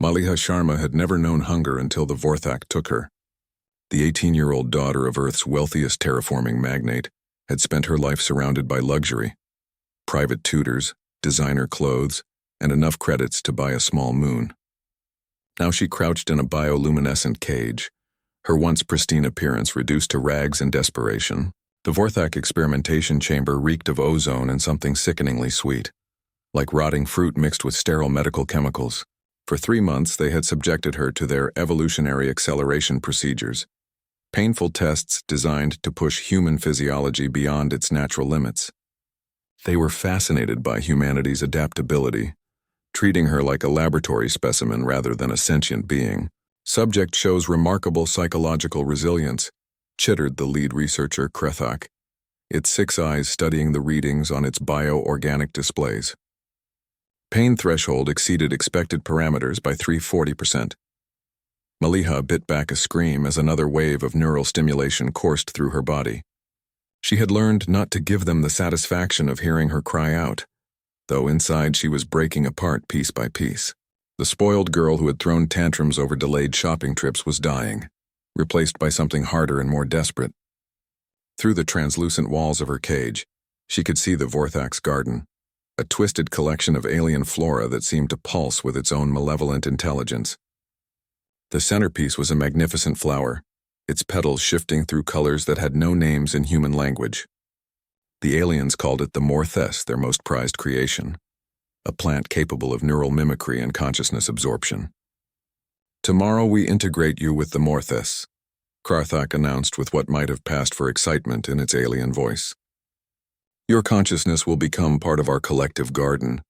Maliha Sharma had never known hunger until the Vorthak took her. The 18-year-old daughter of Earth's wealthiest terraforming magnate had spent her life surrounded by luxury, private tutors, designer clothes, and enough credits to buy a small moon. Now she crouched in a bioluminescent cage, her once pristine appearance reduced to rags and desperation. The Vorthak experimentation chamber reeked of ozone and something sickeningly sweet, like rotting fruit mixed with sterile medical chemicals. For 3 months, they had subjected her to their evolutionary acceleration procedures, painful tests designed to push human physiology beyond its natural limits. They were fascinated by humanity's adaptability, treating her like a laboratory specimen rather than a sentient being. Subject shows remarkable psychological resilience, chittered the lead researcher Krethak, its 6 eyes studying the readings on its bioorganic displays. Pain threshold exceeded expected parameters by 340%. Maliha bit back a scream as another wave of neural stimulation coursed through her body. She had learned not to give them the satisfaction of hearing her cry out, though inside she was breaking apart piece by piece. The spoiled girl who had thrown tantrums over delayed shopping trips was dying, replaced by something harder and more desperate. Through the translucent walls of her cage, she could see the Vorthak's garden, a twisted collection of alien flora that seemed to pulse with its own malevolent intelligence. The centerpiece was a magnificent flower, its petals shifting through colors that had no names in human language. The aliens called it the Morthes, their most prized creation, a plant capable of neural mimicry and consciousness absorption. "Tomorrow we integrate you with the Morthes," Krthak announced with what might have passed for excitement in its alien voice. "Your consciousness will become part of our collective garden.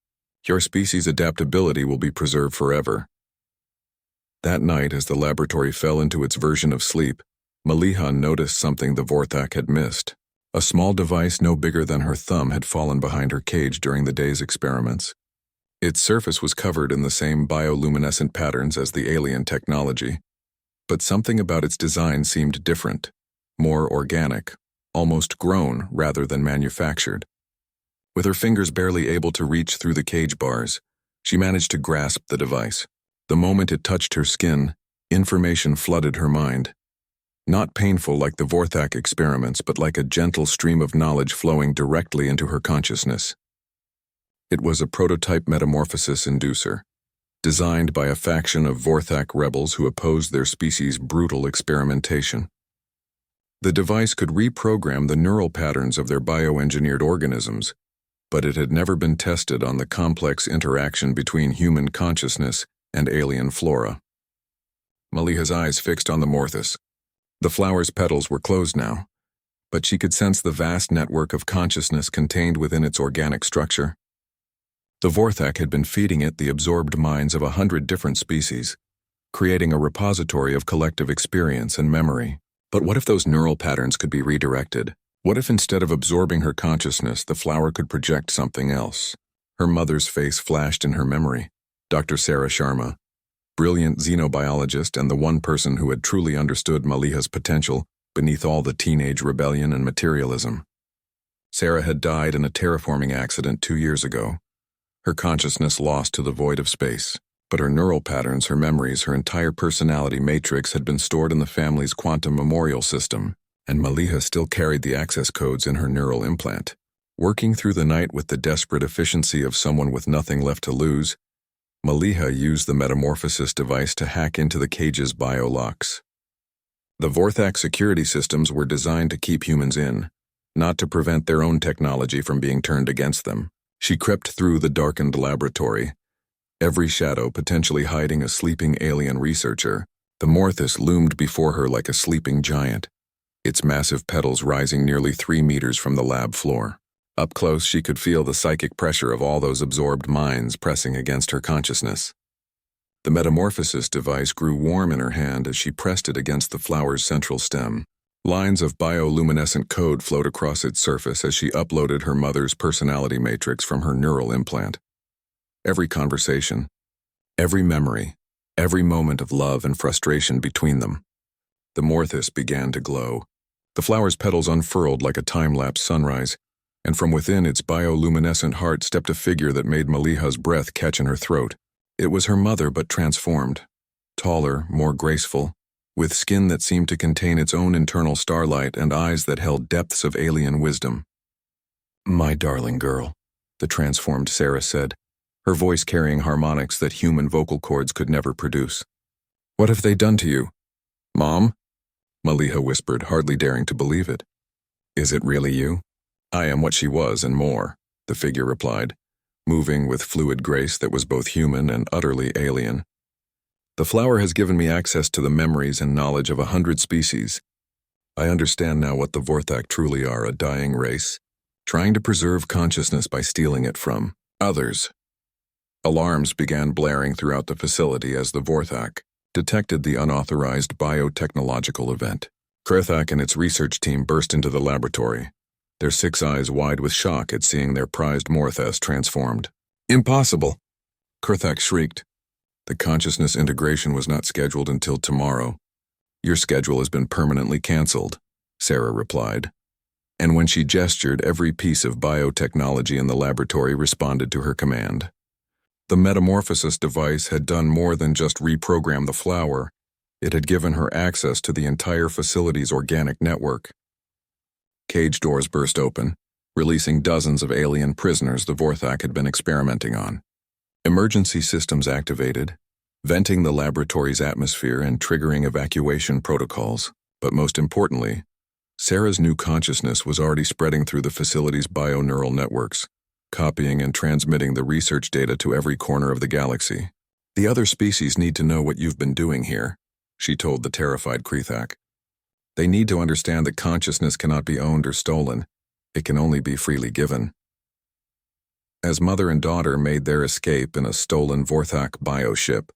Your species' adaptability will be preserved forever." That night, as the laboratory fell into its version of sleep, Maliha noticed something the Vorthak had missed. A small device no bigger than her thumb had fallen behind her cage during the day's experiments. Its surface was covered in the same bioluminescent patterns as the alien technology, but something about its design seemed different, more organic, almost grown rather than manufactured. With her fingers barely able to reach through the cage bars, she managed to grasp the device. The moment it touched her skin, information flooded her mind. Not painful like the Vorthak experiments, but like a gentle stream of knowledge flowing directly into her consciousness. It was a prototype metamorphosis inducer, designed by a faction of Vorthak rebels who opposed their species' brutal experimentation. The device could reprogram the neural patterns of their bioengineered organisms, but it had never been tested on the complex interaction between human consciousness and alien flora. Maliha's eyes fixed on the Morthes. The flower's petals were closed now, but she could sense the vast network of consciousness contained within its organic structure. The Vorthak had been feeding it the absorbed minds of 100 different species, creating a repository of collective experience and memory. But what if those neural patterns could be redirected? What if instead of absorbing her consciousness, the flower could project something else? Her mother's face flashed in her memory. Dr. Sarah Sharma, brilliant xenobiologist and the one person who had truly understood Maliha's potential beneath all the teenage rebellion and materialism. Sarah had died in a terraforming accident 2 years ago, her consciousness lost to the void of space. But her neural patterns, her memories, her entire personality matrix had been stored in the family's quantum memorial system, and Maliha still carried the access codes in her neural implant. Working through the night with the desperate efficiency of someone with nothing left to lose, Maliha used the metamorphosis device to hack into the cage's biolocks. The Vorthak security systems were designed to keep humans in, not to prevent their own technology from being turned against them. She crept through the darkened laboratory, every shadow potentially hiding a sleeping alien researcher. The Morthes loomed before her like a sleeping giant, its massive petals rising nearly 3 meters from the lab floor. Up close, she could feel the psychic pressure of all those absorbed minds pressing against her consciousness. The metamorphosis device grew warm in her hand as she pressed it against the flower's central stem. Lines of bioluminescent code flowed across its surface as she uploaded her mother's personality matrix from her neural implant. Every conversation, every memory, every moment of love and frustration between them. The Morthes began to glow. The flower's petals unfurled like a time-lapse sunrise, and from within its bioluminescent heart stepped a figure that made Maliha's breath catch in her throat. It was her mother but transformed. Taller, more graceful, with skin that seemed to contain its own internal starlight and eyes that held depths of alien wisdom. "My darling girl," the transformed Sarah said, her voice carrying harmonics that human vocal cords could never produce. "What have they done to you?" "Mom?" Maliha whispered, hardly daring to believe it. "Is it really you?" "I am what she was and more," the figure replied, moving with fluid grace that was both human and utterly alien. "The flower has given me access to the memories and knowledge of 100 species. I understand now what the Vorthak truly are, a dying race, trying to preserve consciousness by stealing it from others." Alarms began blaring throughout the facility as the Vorthak detected the unauthorized biotechnological event. Krthak and its research team burst into the laboratory, their 6 eyes wide with shock at seeing their prized Morthes transformed. "Impossible!" Krthak shrieked. "The consciousness integration was not scheduled until tomorrow. Your schedule has been permanently cancelled," Sarah replied. And when she gestured, every piece of biotechnology in the laboratory responded to her command. The metamorphosis device had done more than just reprogram the flower. It had given her access to the entire facility's organic network. Cage doors burst open, releasing dozens of alien prisoners the Vorthak had been experimenting on. Emergency systems activated, venting the laboratory's atmosphere and triggering evacuation protocols. But most importantly, Sarah's new consciousness was already spreading through the facility's bioneural networks, copying and transmitting the research data to every corner of the galaxy. "The other species need to know what you've been doing here," she told the terrified Krthak. "They need to understand that consciousness cannot be owned or stolen. It can only be freely given." As mother and daughter made their escape in a stolen Vorthak bioship,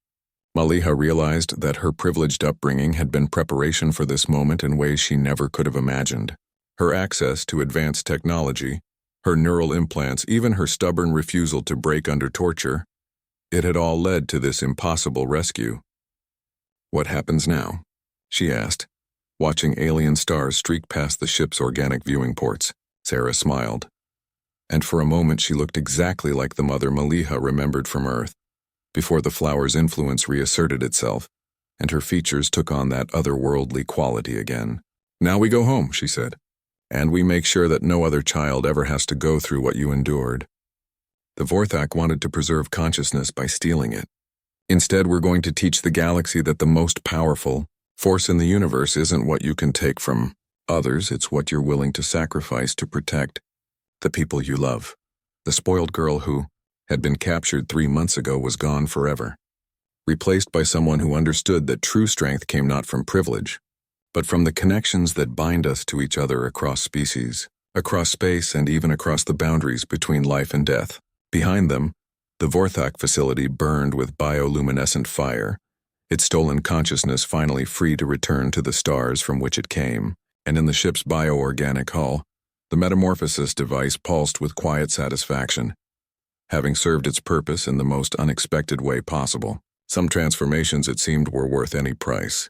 Maliha realized that her privileged upbringing had been preparation for this moment in ways she never could have imagined. Her access to advanced technology, her neural implants, even her stubborn refusal to break under torture, it had all led to this impossible rescue. "What happens now?" she asked, watching alien stars streak past the ship's organic viewing ports. Sarah smiled. And for a moment she looked exactly like the mother Maliha remembered from Earth, before the flower's influence reasserted itself, and her features took on that otherworldly quality again. "Now we go home," she said. "And we make sure that no other child ever has to go through what you endured." The Vorthak wanted to preserve consciousness by stealing it. "Instead, we're going to teach the galaxy that the most powerful force in the universe isn't what you can take from others, it's what you're willing to sacrifice to protect the people you love." The spoiled girl who had been captured 3 months ago was gone forever, replaced by someone who understood that true strength came not from privilege, but from the connections that bind us to each other across species, across space, and even across the boundaries between life and death. Behind them, the Vorthak facility burned with bioluminescent fire, its stolen consciousness finally free to return to the stars from which it came, and in the ship's bioorganic hull, the metamorphosis device pulsed with quiet satisfaction, having served its purpose in the most unexpected way possible. Some transformations, it seemed, were worth any price.